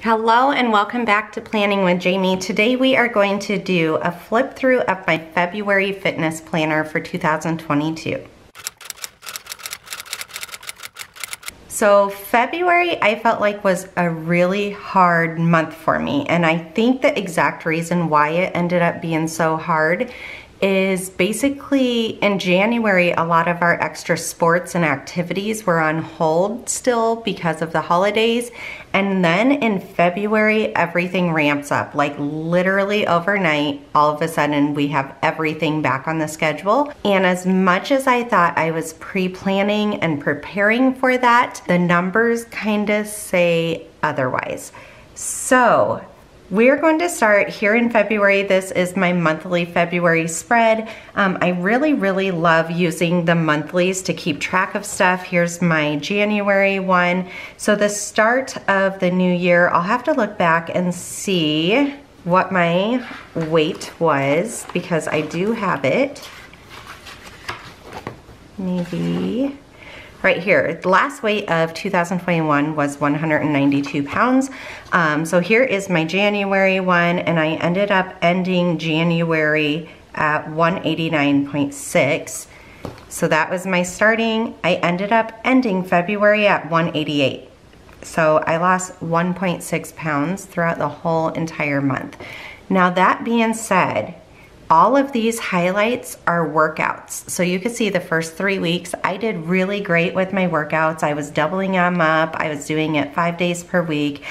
Hello and welcome back to Planning with Jamie. Today we are going to do a flip through of my February fitness planner for 2022. So February I felt like was a really hard month for me, and I think the exact reason why it ended up being so hard is basically in January a lot of our extra sports and activities were on hold still because of the holidays, and then in February everything ramps up, like literally overnight. All of a sudden we have everything back on the schedule, and as much as I thought I was pre-planning and preparing for that, the numbers kind of say otherwise. So we're going to start here in February. This is my monthly February spread. I really love using the monthlies to keep track of stuff. Here's my January one. So the start of the new year, I'll have to look back and see what my weight was because I do have it. Maybe right here. The last weight of 2021 was 192 pounds. So here is my January one, and I ended up ending January at 189.6. So that was my starting. I ended up ending February at 188. So I lost 1.6 pounds throughout the whole entire month. Now that being said, all of these highlights are workouts. So you can see the first 3 weeks, I did really great with my workouts. I was doubling them up. I was doing it 5 days per week.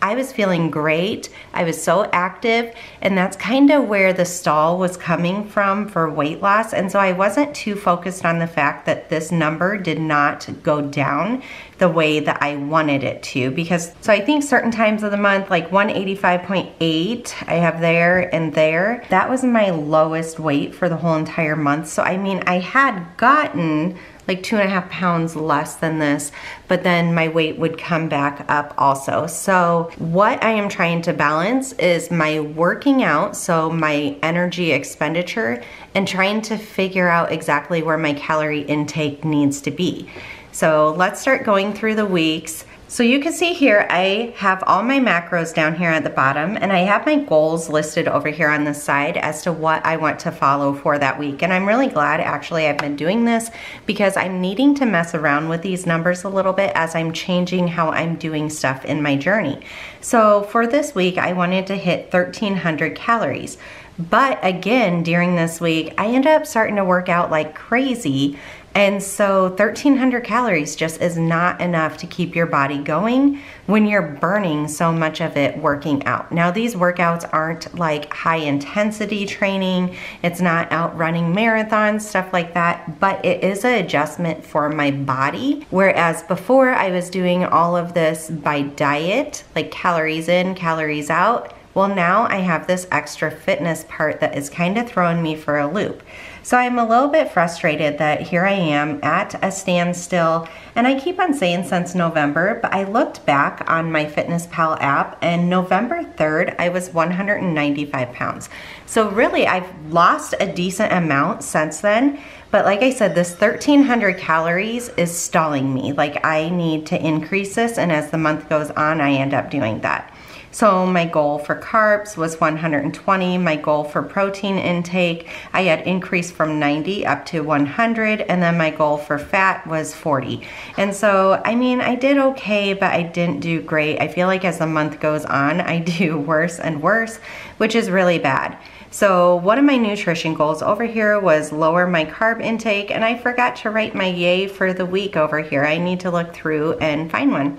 I was feeling great. I was so active, and that's kind of where the stall was coming from for weight loss. And so I wasn't too focused on the fact that this number did not go down the way that I wanted it to, because so I think certain times of the month, like 185.8 I have there and there, that was my lowest weight for the whole entire month. So I mean, I had gotten like 2.5 pounds less than this, but then my weight would come back up also. So what I am trying to balance is my working out, so my energy expenditure, and trying to figure out exactly where my calorie intake needs to be. So let's start going through the weeks. So you can see here, I have all my macros down here at the bottom, and I have my goals listed over here on the side as to what I want to follow for that week. And I'm really glad actually I've been doing this because I'm needing to mess around with these numbers a little bit as I'm changing how I'm doing stuff in my journey. So for this week, I wanted to hit 1,300 calories. But again, during this week, I ended up starting to work out like crazy. And so 1,300 calories just is not enough to keep your body going when you're burning so much of it working out. Now, these workouts aren't like high intensity training. It's not out running marathons, stuff like that, but it is an adjustment for my body. Whereas before I was doing all of this by diet, like calories in, calories out. Well, now I have this extra fitness part that is kind of throwing me for a loop. So I'm a little bit frustrated that here I am at a standstill, and I keep on saying since November, but I looked back on my FitnessPal app, and November 3rd, I was 195 pounds. So really, I've lost a decent amount since then, but like I said, this 1,300 calories is stalling me. Like I need to increase this, and as the month goes on, I end up doing that. So my goal for carbs was 120. My goal for protein intake, I had increased from 90 up to 100, and then my goal for fat was 40. And so, I mean, I did okay, but I didn't do great. I feel like as the month goes on, I do worse and worse, which is really bad. So one of my nutrition goals over here was lower my carb intake, and I forgot to write my yay for the week over here. I need to look through and find one.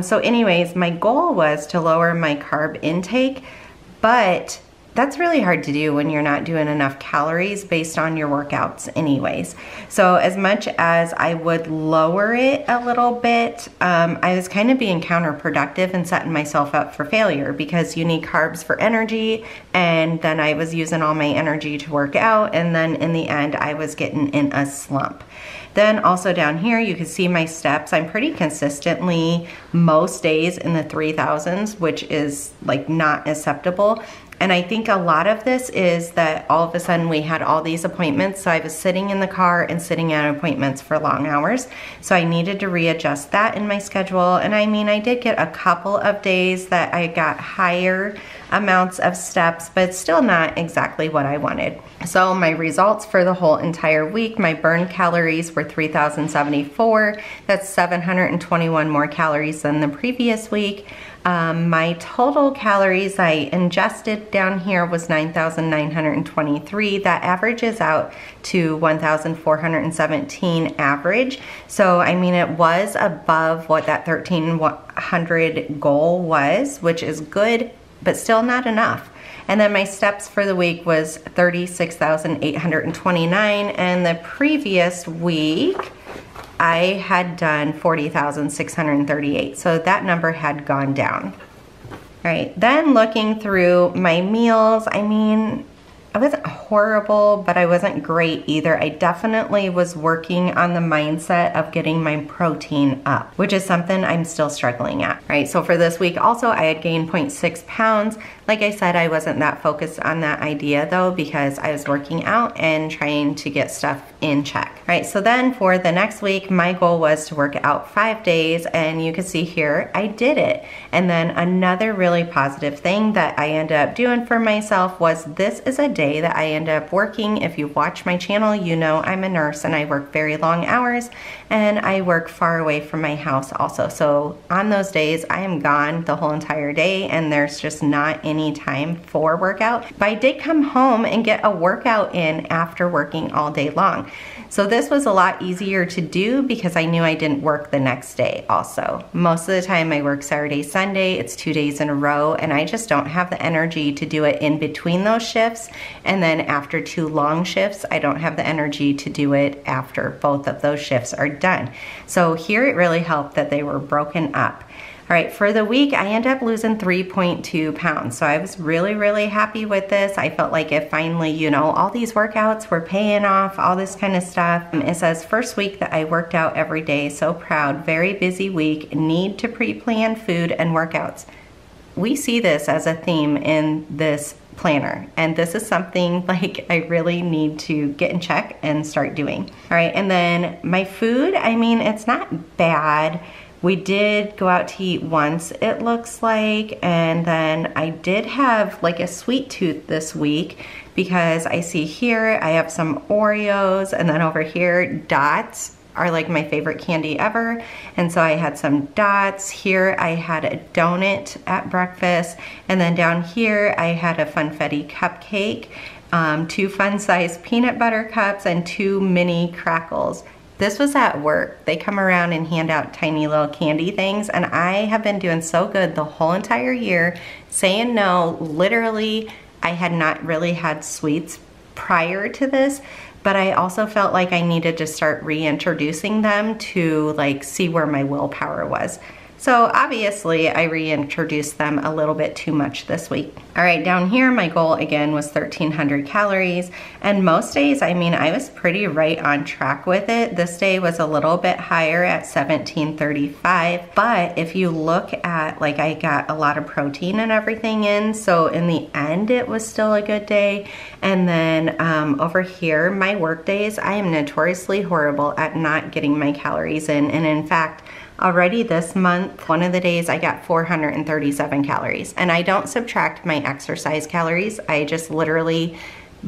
So anyways, my goal was to lower my carb intake, but that's really hard to do when you're not doing enough calories based on your workouts anyways. So as much as I would lower it a little bit, I was kind of being counterproductive and setting myself up for failure because you need carbs for energy, and then I was using all my energy to work out, and then in the end I was getting in a slump. Then also down here, you can see my steps. I'm pretty consistently most days in the 3,000s, which is like not acceptable. And I think a lot of this is that all of a sudden we had all these appointments. So I was sitting in the car and sitting at appointments for long hours. So I needed to readjust that in my schedule. And I mean, I did get a couple of days that I got higher amounts of steps, but still not exactly what I wanted. So my results for the whole entire week, my burn calories were 3,074. That's 721 more calories than the previous week. My total calories I ingested down here was 9,923. That averages out to 1,417 average. So, I mean, it was above what that 1,300 goal was, which is good, but still not enough. And then my steps for the week was 36,829, and the previous week I had done 40,638, so that number had gone down. All right, then looking through my meals, I mean, I wasn't horrible, but I wasn't great either. I definitely was working on the mindset of getting my protein up, which is something I'm still struggling at, right? So for this week also, I had gained 0.6 pounds. Like I said, I wasn't that focused on that idea though, because I was working out and trying to get stuff in check, right? So then for the next week, my goal was to work out 5 days, and you can see here, I did it. And then another really positive thing that I ended up doing for myself was this is a day that I ended up working. If you watch my channel, you know I'm a nurse and I work very long hours, and I work far away from my house also. So on those days, I am gone the whole entire day and there's just not any time for workout. But I did come home and get a workout in after working all day long. So this was a lot easier to do because I knew I didn't work the next day also. Most of the time I work Saturday, Sunday, it's 2 days in a row, and I just don't have the energy to do it in between those shifts. And then after 2 long shifts, I don't have the energy to do it after both of those shifts are done. So here it really helped that they were broken up. All right, for the week, I ended up losing 3.2 pounds. So I was really, really happy with this. I felt like it finally, you know, all these workouts were paying off, all this kind of stuff. It says first week that I worked out every day. So proud, very busy week, need to pre-plan food and workouts. We see this as a theme in this planner, and this is something like I really need to get in check and start doing. All right, and then my food, I mean, it's not bad. We did go out to eat once, it looks like, and then I did have like a sweet tooth this week because I see here I have some Oreos, and then over here Dots are like my favorite candy ever, and so I had some Dots. Here I had a donut at breakfast, and then down here I had a Funfetti cupcake, 2 fun-sized peanut butter cups, and 2 mini crackles. This was at work. They come around and hand out tiny little candy things, and I have been doing so good the whole entire year, saying no. Literally, I had not really had sweets prior to this, but I also felt like I needed to start reintroducing them to like see where my willpower was. So obviously I reintroduced them a little bit too much this week. All right, down here my goal again was 1,300 calories, and most days, I mean, I was pretty right on track with it. This day was a little bit higher at 1,735, but if you look at, like, I got a lot of protein and everything in, so in the end it was still a good day. And then over here, my work days, I am notoriously horrible at not getting my calories in, and in fact, already this month, one of the days I got 437 calories, and I don't subtract my exercise calories. I just literally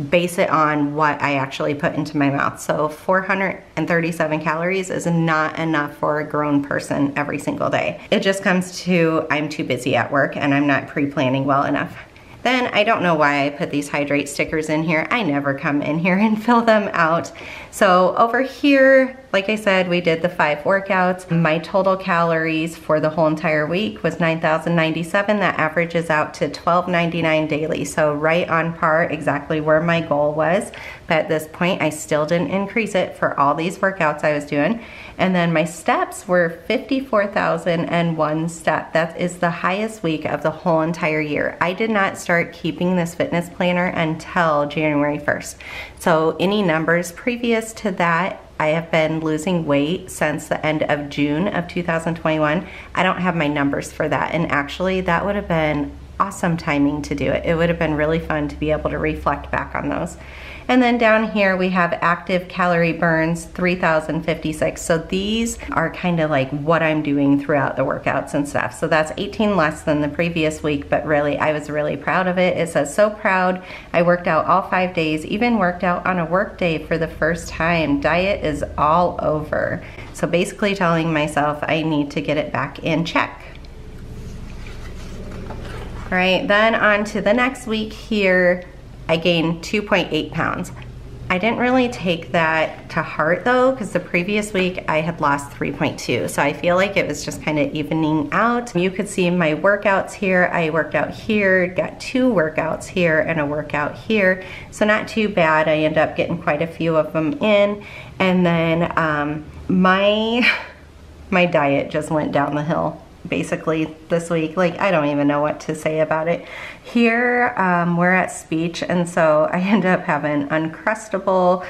base it on what I actually put into my mouth. So 437 calories is not enough for a grown person every single day. It just comes to I'm too busy at work and I'm not pre-planning well enough. Then I don't know why I put these hydrate stickers in here. I never come in here and fill them out. So over here, like I said, we did the 5 workouts. My total calories for the whole entire week was 9,097. That averages out to 1,299 daily. So right on par, exactly where my goal was. But at this point, I still didn't increase it for all these workouts I was doing. And then my steps were 54,001 steps. That is the highest week of the whole entire year. I did not start keeping this fitness planner until January 1st. So any numbers previous to that, I have been losing weight since the end of June of 2021. I don't have my numbers for that, and actually that would have been awesome timing to do it. It would have been really fun to be able to reflect back on those. And then down here we have active calorie burns, 3,056. So these are kind of like what I'm doing throughout the workouts and stuff. So that's 18 less than the previous week, but really, I was really proud of it. It says, so proud. I worked out all 5 days, even worked out on a work day for the first time. Diet is all over. So basically telling myself I need to get it back in check. All right, then on to the next week here. I gained 2.8 pounds. I didn't really take that to heart though, because the previous week I had lost 3.2. So I feel like it was just kind of evening out. You could see my workouts here. I worked out here, got 2 workouts here and a workout here. So not too bad. I ended up getting quite a few of them in. And then my diet just went down the hill basically this week. Like, I don't even know what to say about it. Here we're at Speech, and so I end up having Uncrustable,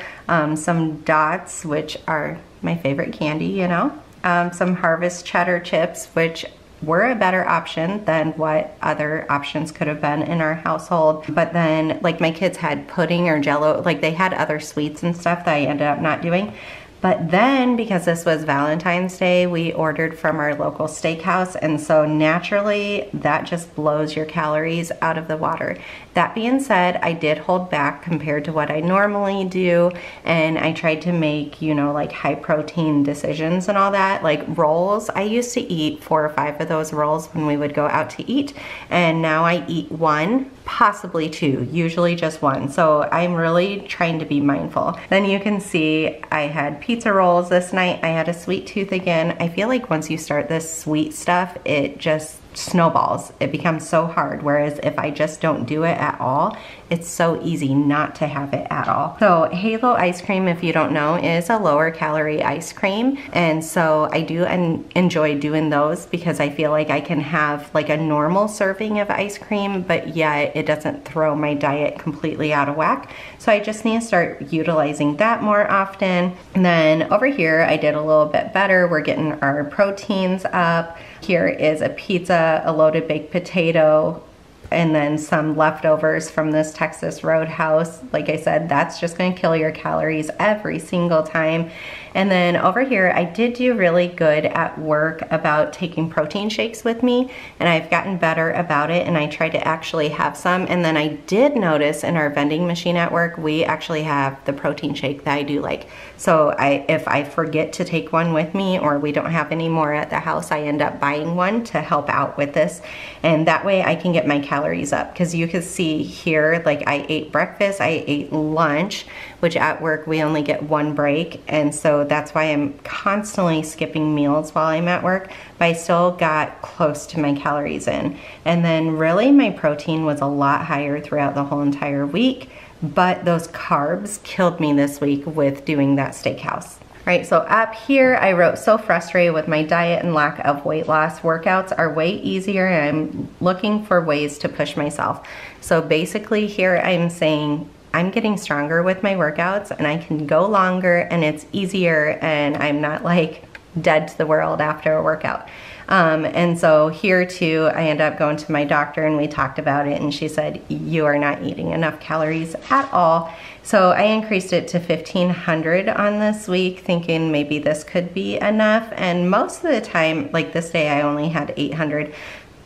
some Dots, which are my favorite candy, you know, some Harvest cheddar chips, which were a better option than what other options could have been in our household. But then like my kids had pudding or Jello, like they had other sweets and stuff that I ended up not doing. But then, because this was Valentine's Day, we ordered from our local steakhouse, and so naturally, that just blows your calories out of the water. That being said, I did hold back compared to what I normally do, and I tried to make, you know, like high protein decisions and all that. Like rolls, I used to eat 4 or 5 of those rolls when we would go out to eat, and now I eat 1, possibly 2, usually just 1. So I'm really trying to be mindful. Then you can see I had pizza rolls this night. I had a sweet tooth again. I feel like once you start this sweet stuff, it just snowballs. It becomes so hard. Whereas if I just don't do it at all, it's so easy not to have it at all. So Halo ice cream, if you don't know, is a lower calorie ice cream. And so I do enjoy doing those because I feel like I can have like a normal serving of ice cream, but yet it doesn't throw my diet completely out of whack. So I just need to start utilizing that more often. And then over here, I did a little bit better. We're getting our proteins up. Here is a pizza, a loaded baked potato, and then some leftovers from this Texas Roadhouse. Like I said, that's just gonna kill your calories every single time. And then over here, I did do really good at work about taking protein shakes with me, and I've gotten better about it, and I tried to actually have some. And then I did notice in our vending machine at work, we actually have the protein shake that I do like. So if I forget to take one with me or we don't have any more at the house, I end up buying one to help out with this. And that way I can get my calories up, because you can see here, like I ate breakfast, I ate lunch, which at work we only get 1 break. And so that's why I'm constantly skipping meals while I'm at work, but I still got close to my calories in. And then really my protein was a lot higher throughout the whole entire week, but those carbs killed me this week with doing that steakhouse. Right, so up here I wrote, so frustrated with my diet and lack of weight loss. Workouts are way easier and I'm looking for ways to push myself. So basically here I'm saying I'm getting stronger with my workouts and I can go longer and it's easier and I'm not like dead to the world after a workout. And so here too, I ended up going to my doctor and we talked about it, and she said, you are not eating enough calories at all. So I increased it to 1,500 on this week, thinking maybe this could be enough. And most of the time, like this day, I only had 800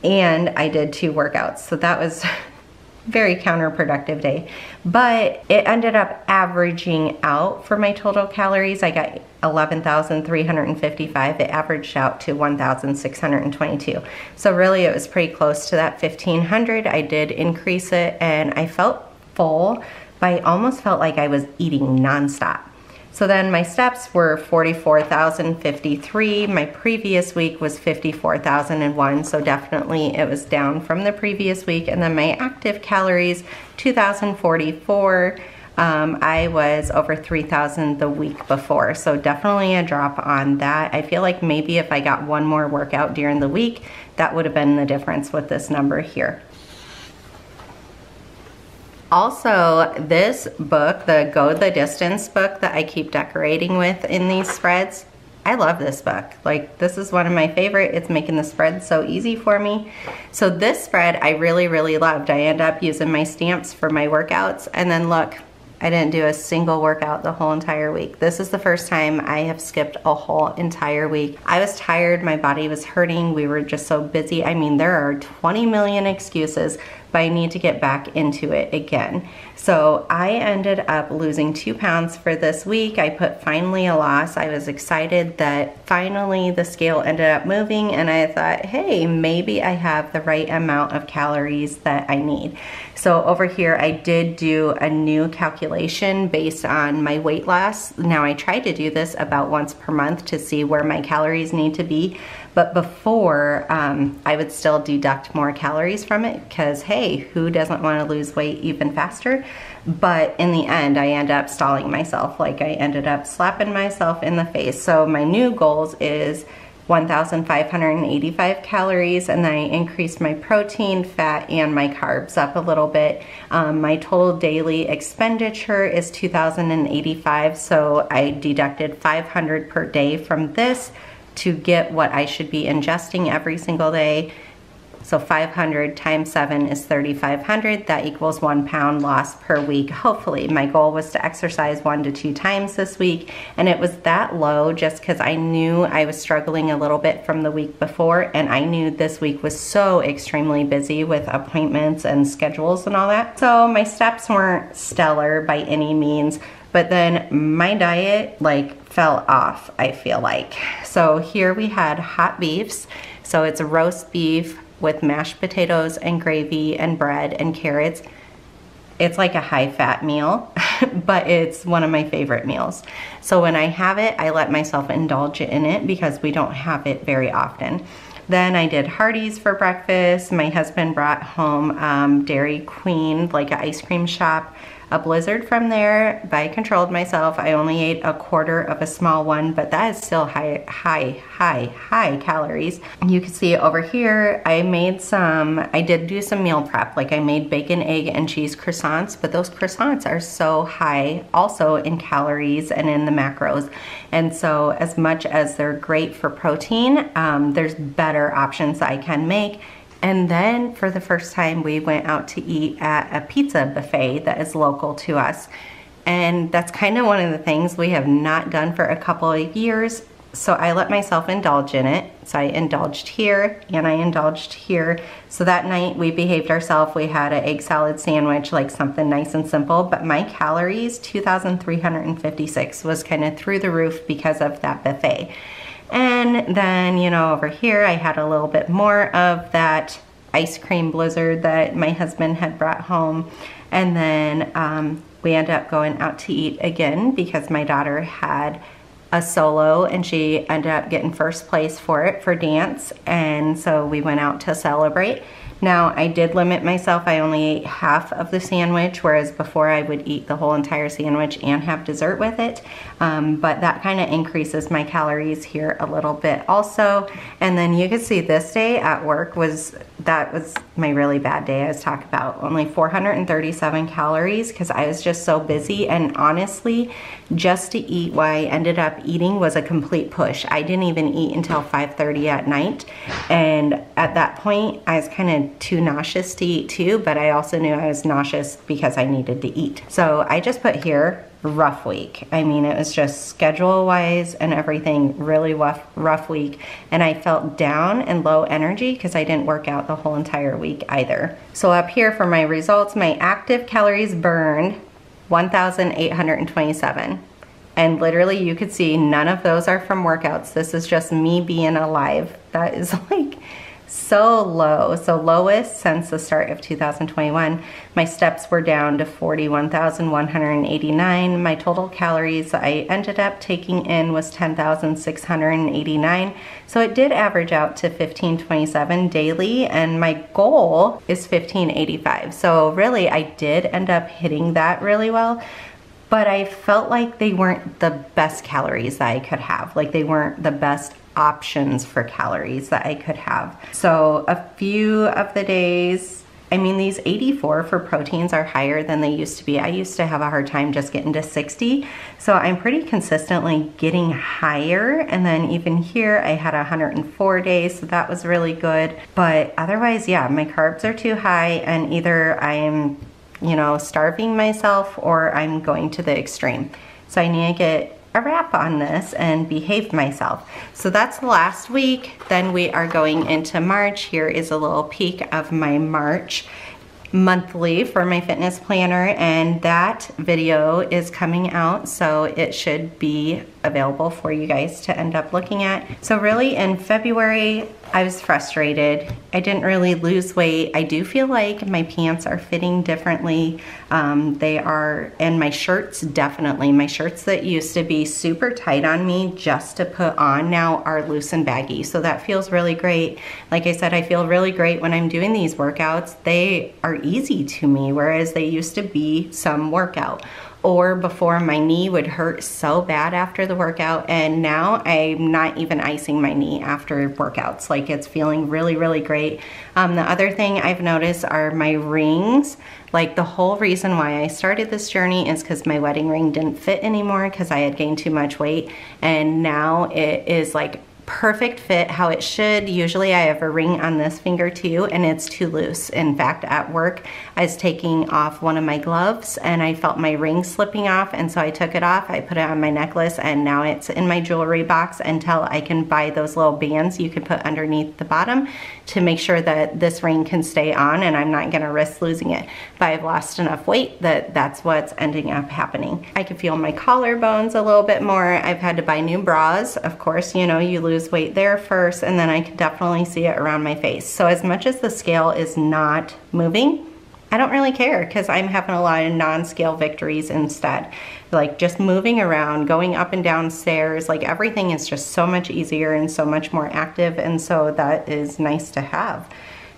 and I did 2 workouts. So that was very counterproductive day, but it ended up averaging out for my total calories. I got 11,355. It averaged out to 1,622. So really it was pretty close to that 1,500. I did increase it and I felt full, but I almost felt like I was eating nonstop. So then my steps were 44,053. My previous week was 54,001, so definitely it was down from the previous week. And then my active calories, 2,044. I was over 3,000 the week before, so definitely a drop on that. I feel like maybe if I got 1 more workout during the week, that would have been the difference with this number here. Also, this book, the Go the Distance book that I keep decorating with in these spreads, I love this book. Like, this is one of my favorite. It's making the spread so easy for me. So this spread I really, really loved. I end up using my stamps for my workouts, and then look, I didn't do a single workout the whole entire week. This is the first time I have skipped a whole entire week. I was tired, my body was hurting, we were just so busy. I mean, there are 20 million excuses, but I need to get back into it again. So I ended up losing 2 pounds for this week. I put finally a loss. I was excited that finally the scale ended up moving, and I thought, hey, maybe I have the right amount of calories that I need. So over here, I did do a new calculation based on my weight loss. Now I try to do this about once per month to see where my calories need to be. But before, I would still deduct more calories from it because, hey, who doesn't want to lose weight even faster? But in the end, I end up stalling myself. Like, I ended up slapping myself in the face. So my new goals is 1,585 calories, and then I increased my protein, fat, and my carbs up a little bit. My total daily expenditure is 2,085, so I deducted 500 per day from this to get what I should be ingesting every single day. So 500 times 7 is 3,500. That equals 1 pound loss per week, hopefully. My goal was to exercise 1 to 2 times this week, and it was that low just because I knew I was struggling a little bit from the week before, and I knew this week was so extremely busy with appointments and schedules and all that. So my steps weren't stellar by any means, but then my diet like fell off, I feel like. So here we had hot beefs. So it's a roast beef with mashed potatoes and gravy and bread and carrots. It's like a high fat meal, but it's one of my favorite meals. So when I have it, I let myself indulge in it because we don't have it very often. Then I did Hardee's for breakfast. My husband brought home Dairy Queen, like an ice cream shop, a Blizzard from there, but I controlled myself. I only ate a quarter of a small one, but that is still high calories. You can see over here, I did do some meal prep. Like, I made bacon, egg, and cheese croissants, but those croissants are so high also in calories and in the macros. And so as much as they're great for protein, there's better options that I can make. And then for the first time, we went out to eat at a pizza buffet that is local to us. And that's kind of one of the things we have not done for a couple of years. So I let myself indulge in it. So I indulged here and I indulged here. So that night we behaved ourselves. We had an egg salad sandwich, like something nice and simple. But my calories, 2,356, was kind of through the roof because of that buffet. And then, you know, over here I had a little bit more of that ice cream Blizzard that my husband had brought home. And then we ended up going out to eat again because my daughter had a solo and she ended up getting first place for it for dance. And so we went out to celebrate. Now, I did limit myself. I only ate half of the sandwich, whereas before I would eat the whole entire sandwich and have dessert with it. But that kind of increases my calories here a little bit also. And then you can see this day at work that was my really bad day I was talking about. Only 437 calories because I was just so busy. And honestly, just to eat what I ended up eating was a complete push. I didn't even eat until 5:30 at night. And at that point, I was kind of too nauseous to eat too, but I also knew I was nauseous because I needed to eat. So I just put here, rough week. I mean, it was just schedule-wise and everything, really rough week. And I felt down and low energy because I didn't work out the whole entire week either. So up here for my results, my active calories burned, 1,827. And literally you could see none of those are from workouts. This is just me being alive. That is like so low, so lowest since the start of 2021. My steps were down to 41,189. My total calories I ended up taking in was 10,689. So it did average out to 1,527 daily, and my goal is 1,585. So really I did end up hitting that really well. But I felt like they weren't the best calories that I could have. Like, they weren't the best options for calories that I could have. So a few of the days I mean, these 84 for proteins are higher than they used to be. I used to have a hard time just getting to 60. So I'm pretty consistently getting higher. And then even here, I had 104 days, so that was really good. But otherwise, yeah, my carbs are too high, and either I'm, you know, starving myself or I'm going to the extreme. So I need to get a wrap on this and behave myself. So that's last week. Then we are going into March. Here is a little peek of my March monthly for my fitness planner, and that video is coming out, so it should be available for you guys to end up looking at. So really in February, I was frustrated. I didn't really lose weight. I do feel like my pants are fitting differently. They are, and my shirts definitely. My shirts that used to be super tight on me just to put on now are loose and baggy. So that feels really great. Like I said, I feel really great when I'm doing these workouts. They are easy to me, whereas they used to be some workout. Or before, my knee would hurt so bad after the workout, and now I'm not even icing my knee after workouts. Like, it's feeling really, really great. The other thing I've noticed are my rings. Like, the whole reason why I started this journey is because my wedding ring didn't fit anymore because I had gained too much weight, and now it is like perfect fit how it should. Usually I have a ring on this finger too, and it's too loose. In fact, at work, I was taking off one of my gloves and I felt my ring slipping off, and so I took it off, I put it on my necklace, and now it's in my jewelry box until I can buy those little bands you can put underneath the bottom to make sure that this ring can stay on and I'm not gonna risk losing it. But I've lost enough weight that that's what's ending up happening. I can feel my collarbones a little bit more. I've had to buy new bras. Of course, you know, you lose weight there first, and then I can definitely see it around my face. So as much as the scale is not moving, I don't really care because I'm having a lot of non-scale victories instead. Like just moving around, going up and down stairs, like everything is just so much easier and so much more active, and so that is nice to have.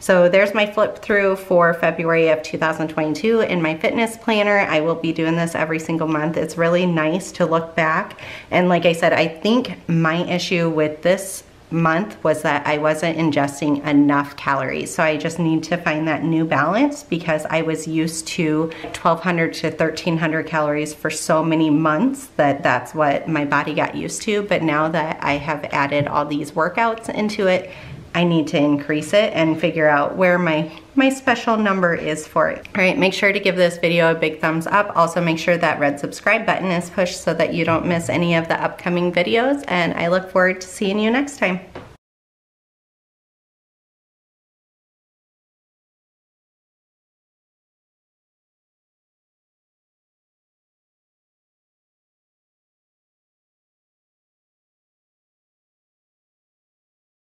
So there's my flip through for February of 2022 in my fitness planner. I will be doing this every single month. It's really nice to look back. And like I said, I think my issue with this month was that I wasn't ingesting enough calories. So I just need to find that new balance, because I was used to 1,200 to 1,300 calories for so many months that that's what my body got used to. But now that I have added all these workouts into it, I need to increase it and figure out where my special number is for it. All right, make sure to give this video a big thumbs up. Also make sure that red subscribe button is pushed so that you don't miss any of the upcoming videos, and I look forward to seeing you next time.